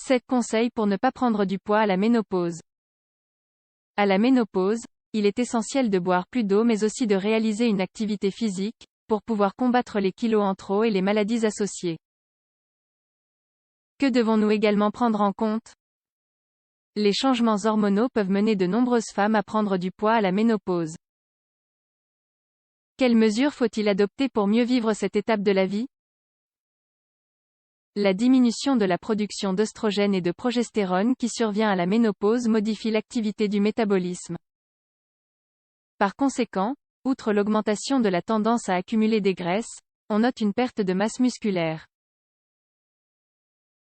7 conseils pour ne pas prendre du poids à la ménopause. À la ménopause, il est essentiel de boire plus d'eau mais aussi de réaliser une activité physique, pour pouvoir combattre les kilos en trop et les maladies associées. Que devons-nous également prendre en compte? Les changements hormonaux peuvent mener de nombreuses femmes à prendre du poids à la ménopause. Quelles mesures faut-il adopter pour mieux vivre cette étape de la vie? La diminution de la production d'œstrogènes et de progestérone qui survient à la ménopause modifie l'activité du métabolisme. Par conséquent, outre l'augmentation de la tendance à accumuler des graisses, on note une perte de masse musculaire.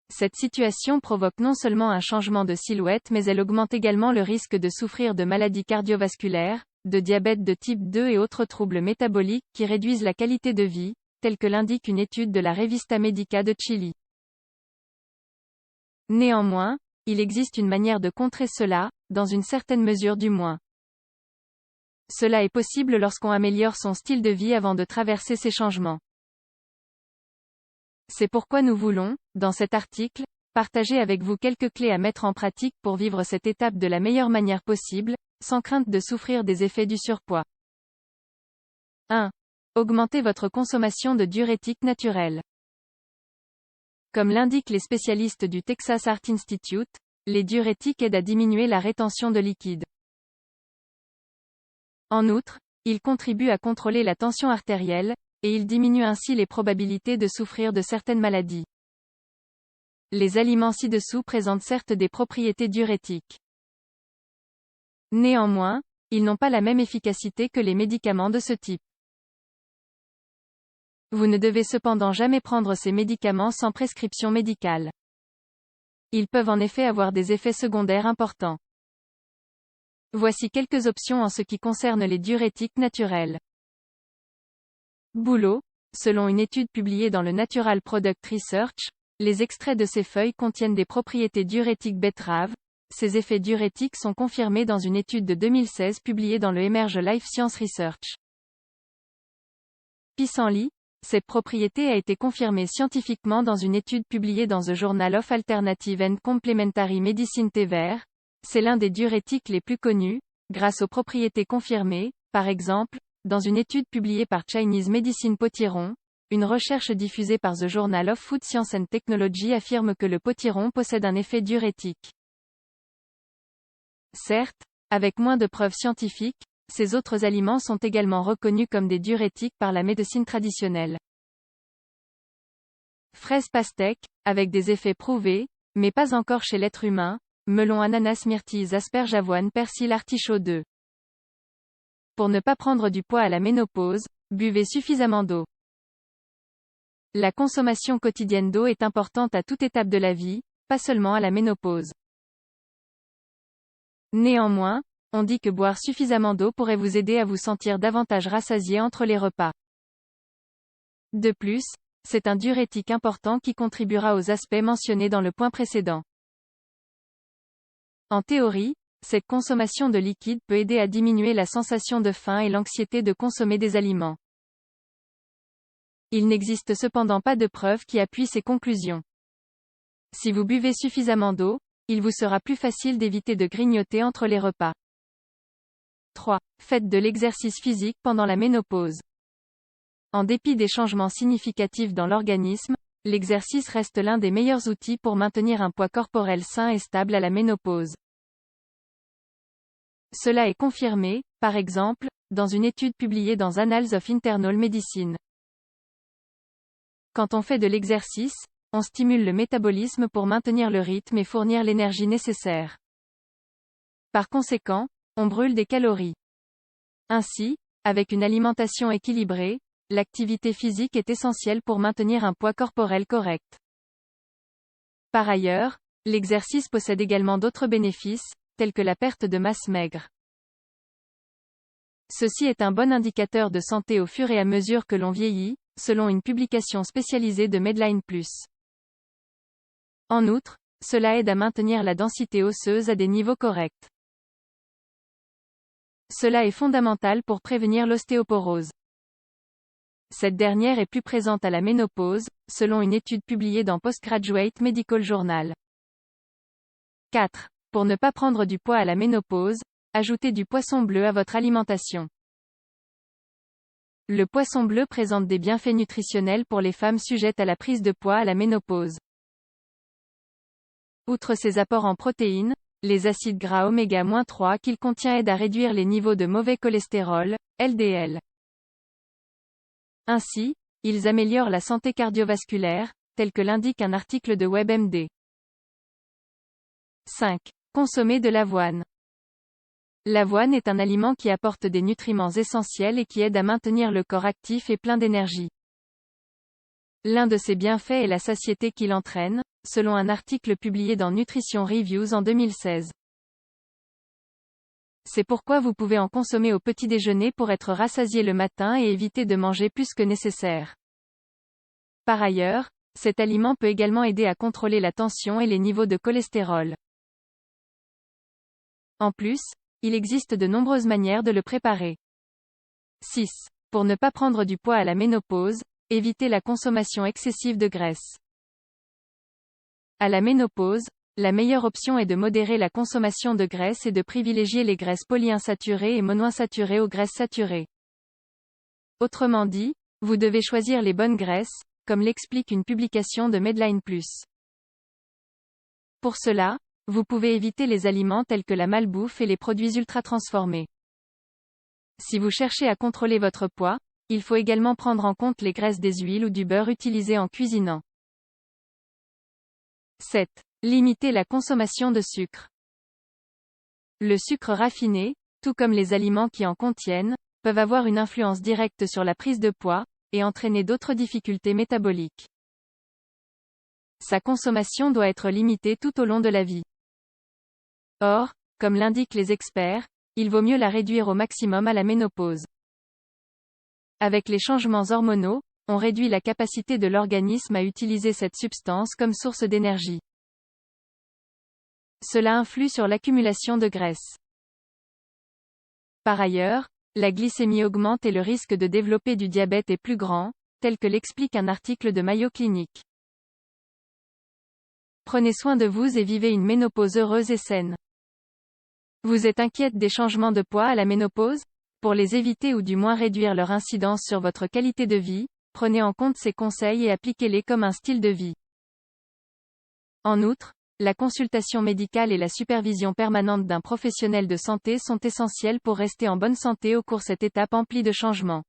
Cette situation provoque non seulement un changement de silhouette mais elle augmente également le risque de souffrir de maladies cardiovasculaires, de diabète de type 2 et autres troubles métaboliques qui réduisent la qualité de vie, telle que l'indique une étude de la Revista Medica de Chili. Néanmoins, il existe une manière de contrer cela, dans une certaine mesure du moins. Cela est possible lorsqu'on améliore son style de vie avant de traverser ces changements. C'est pourquoi nous voulons, dans cet article, partager avec vous quelques clés à mettre en pratique pour vivre cette étape de la meilleure manière possible, sans crainte de souffrir des effets du surpoids. 1. Augmentez votre consommation de diurétiques naturels. Comme l'indiquent les spécialistes du Texas Heart Institute, les diurétiques aident à diminuer la rétention de liquide. En outre, ils contribuent à contrôler la tension artérielle, et ils diminuent ainsi les probabilités de souffrir de certaines maladies. Les aliments ci-dessous présentent certes des propriétés diurétiques. Néanmoins, ils n'ont pas la même efficacité que les médicaments de ce type. Vous ne devez cependant jamais prendre ces médicaments sans prescription médicale. Ils peuvent en effet avoir des effets secondaires importants. Voici quelques options en ce qui concerne les diurétiques naturels. Bouleau, selon une étude publiée dans le Natural Product Research, les extraits de ces feuilles contiennent des propriétés diurétiques betterave. Ces effets diurétiques sont confirmés dans une étude de 2016 publiée dans le Emerge Life Science Research. Pissenlit, cette propriété a été confirmée scientifiquement dans une étude publiée dans The Journal of Alternative and Complementary Medicine Vert. C'est l'un des diurétiques les plus connus, grâce aux propriétés confirmées, par exemple, dans une étude publiée par Chinese Medicine Potiron, une recherche diffusée par The Journal of Food Science and Technology affirme que le potiron possède un effet diurétique. Certes, avec moins de preuves scientifiques, ces autres aliments sont également reconnus comme des diurétiques par la médecine traditionnelle. Fraise pastèque, avec des effets prouvés, mais pas encore chez l'être humain, melon ananas myrtille asperge avoine persil artichaut 2. Pour ne pas prendre du poids à la ménopause, buvez suffisamment d'eau. La consommation quotidienne d'eau est importante à toute étape de la vie, pas seulement à la ménopause. Néanmoins, on dit que boire suffisamment d'eau pourrait vous aider à vous sentir davantage rassasié entre les repas. De plus, c'est un diurétique important qui contribuera aux aspects mentionnés dans le point précédent. En théorie, cette consommation de liquide peut aider à diminuer la sensation de faim et l'anxiété de consommer des aliments. Il n'existe cependant pas de preuves qui appuient ces conclusions. Si vous buvez suffisamment d'eau, il vous sera plus facile d'éviter de grignoter entre les repas. 3. Faites de l'exercice physique pendant la ménopause. En dépit des changements significatifs dans l'organisme, l'exercice reste l'un des meilleurs outils pour maintenir un poids corporel sain et stable à la ménopause. Cela est confirmé, par exemple, dans une étude publiée dans Annals of Internal Medicine. Quand on fait de l'exercice, on stimule le métabolisme pour maintenir le rythme et fournir l'énergie nécessaire. Par conséquent, on brûle des calories. Ainsi, avec une alimentation équilibrée, l'activité physique est essentielle pour maintenir un poids corporel correct. Par ailleurs, l'exercice possède également d'autres bénéfices, tels que la perte de masse maigre. Ceci est un bon indicateur de santé au fur et à mesure que l'on vieillit, selon une publication spécialisée de Medline Plus. En outre, cela aide à maintenir la densité osseuse à des niveaux corrects. Cela est fondamental pour prévenir l'ostéoporose. Cette dernière est plus présente à la ménopause, selon une étude publiée dans Postgraduate Medical Journal. 4. Pour ne pas prendre du poids à la ménopause, ajoutez du poisson bleu à votre alimentation. Le poisson bleu présente des bienfaits nutritionnels pour les femmes sujettes à la prise de poids à la ménopause. Outre ses apports en protéines, les acides gras oméga-3 qu'il contient aident à réduire les niveaux de mauvais cholestérol, LDL. Ainsi, ils améliorent la santé cardiovasculaire, tel que l'indique un article de WebMD. 5. Consommer de l'avoine. L'avoine est un aliment qui apporte des nutriments essentiels et qui aide à maintenir le corps actif et plein d'énergie. L'un de ses bienfaits est la satiété qu'il entraîne, selon un article publié dans Nutrition Reviews en 2016. C'est pourquoi vous pouvez en consommer au petit déjeuner pour être rassasié le matin et éviter de manger plus que nécessaire. Par ailleurs, cet aliment peut également aider à contrôler la tension et les niveaux de cholestérol. En plus, il existe de nombreuses manières de le préparer. 6. Pour ne pas prendre du poids à la ménopause, évitez la consommation excessive de graisse. À la ménopause, la meilleure option est de modérer la consommation de graisse et de privilégier les graisses polyinsaturées et monoinsaturées aux graisses saturées. Autrement dit, vous devez choisir les bonnes graisses, comme l'explique une publication de Medline Plus. Pour cela, vous pouvez éviter les aliments tels que la malbouffe et les produits ultra-transformés. Si vous cherchez à contrôler votre poids, il faut également prendre en compte les graisses des huiles ou du beurre utilisés en cuisinant. 7. Limiter la consommation de sucre. Le sucre raffiné, tout comme les aliments qui en contiennent, peuvent avoir une influence directe sur la prise de poids, et entraîner d'autres difficultés métaboliques. Sa consommation doit être limitée tout au long de la vie. Or, comme l'indiquent les experts, il vaut mieux la réduire au maximum à la ménopause. Avec les changements hormonaux, on réduit la capacité de l'organisme à utiliser cette substance comme source d'énergie. Cela influe sur l'accumulation de graisse. Par ailleurs, la glycémie augmente et le risque de développer du diabète est plus grand, tel que l'explique un article de Mayo Clinic. Prenez soin de vous et vivez une ménopause heureuse et saine. Vous êtes inquiète des changements de poids à la ménopause? Pour les éviter ou du moins réduire leur incidence sur votre qualité de vie, prenez en compte ces conseils et appliquez-les comme un style de vie. En outre, la consultation médicale et la supervision permanente d'un professionnel de santé sont essentielles pour rester en bonne santé au cours de cette étape emplie de changements.